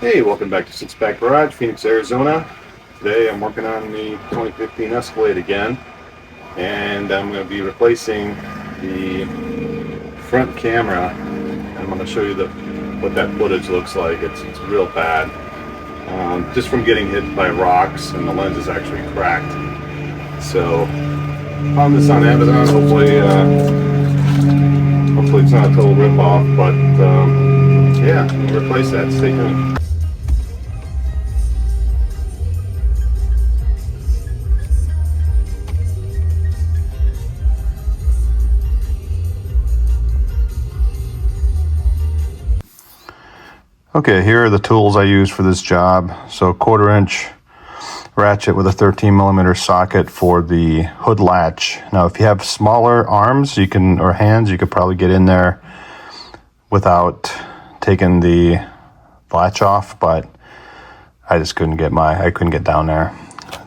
Hey, welcome back to Six Pack Garage, Phoenix, Arizona. Today I'm working on the 2015 Escalade again, and I'm going to be replacing the front camera. I'm going to show you what that footage looks like. It's real bad, just from getting hit by rocks, and the lens is actually cracked. So, found this on Amazon. Hopefully it's not a total rip-off, but yeah, we'll replace that. Stay tuned. Okay, here are the tools I use for this job. So 1/4-inch ratchet with a 13mm socket for the hood latch. Now if you have smaller arms or hands, you could probably get in there without taking the latch off, but I just couldn't get down there.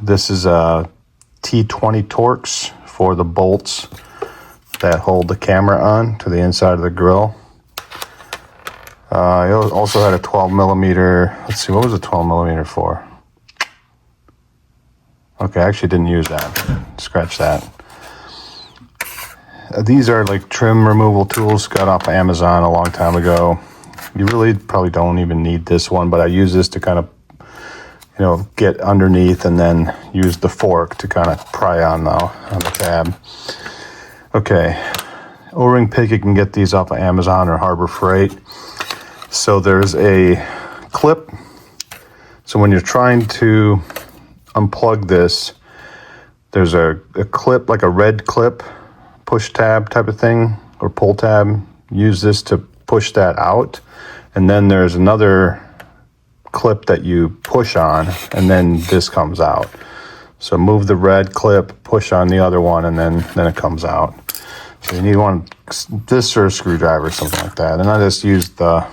This is a T20 Torx for the bolts that hold the camera on to the inside of the grill. I also had a 12mm. Let's see, what was the 12mm for? Okay, I actually didn't use that. Scratch that. These are like trim removal tools, got off Amazon a long time ago. You really probably don't even need this one, but I use this to kind of, get underneath and then use the fork to kind of pry on the tab. Okay, O-ring pick, you can get these off of Amazon or Harbor Freight. So there's a clip. So when you're trying to unplug this, there's a clip, like a red clip, push tab type of thing, or pull tab. Use this to push that out. And then there's another clip that you push on, and then this comes out. So move the red clip, push on the other one, and then it comes out. So you need this or a screwdriver or something like that. And I just used the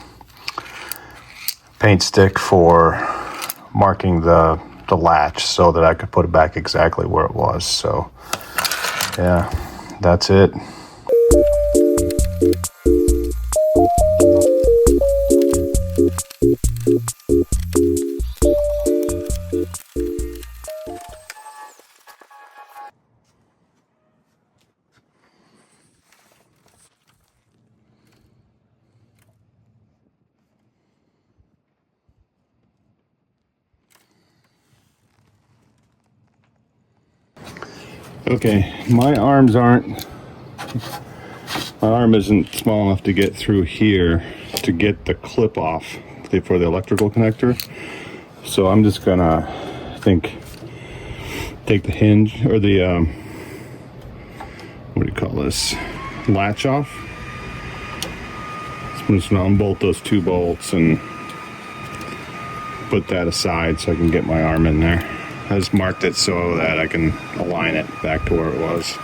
paint stick for marking the latch so that I could put it back exactly where it was. So yeah, that's it. Okay, my arm isn't small enough to get through here to get the clip off for the electrical connector. So I'm just gonna, take the hinge, or the, what do you call this, latch off. So I'm just gonna unbolt those two bolts and put that aside so I can get my arm in there. I just marked it so that I can align it back to where it was.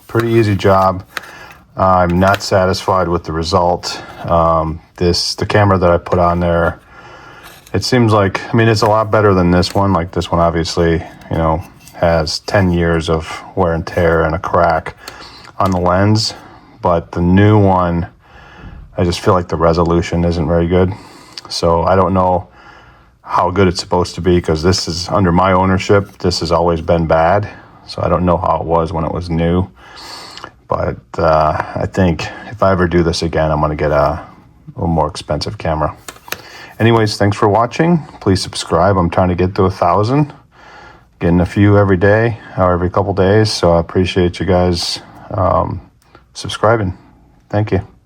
Pretty easy job. I'm not satisfied with the result. The camera that I put on there, it seems like, it's a lot better than this one. Like this one obviously, has 10 years of wear and tear and a crack on the lens. But the new one, I just feel like the resolution isn't very good. So I don't know how good it's supposed to be, because this is under my ownership. This has always been bad. So I don't know how it was when it was new. But I think if I ever do this again, I'm going to get a more expensive camera. Anyways, thanks for watching. Please subscribe. I'm trying to get to 1,000. getting a few every day or every couple days. So I appreciate you guys subscribing. Thank you.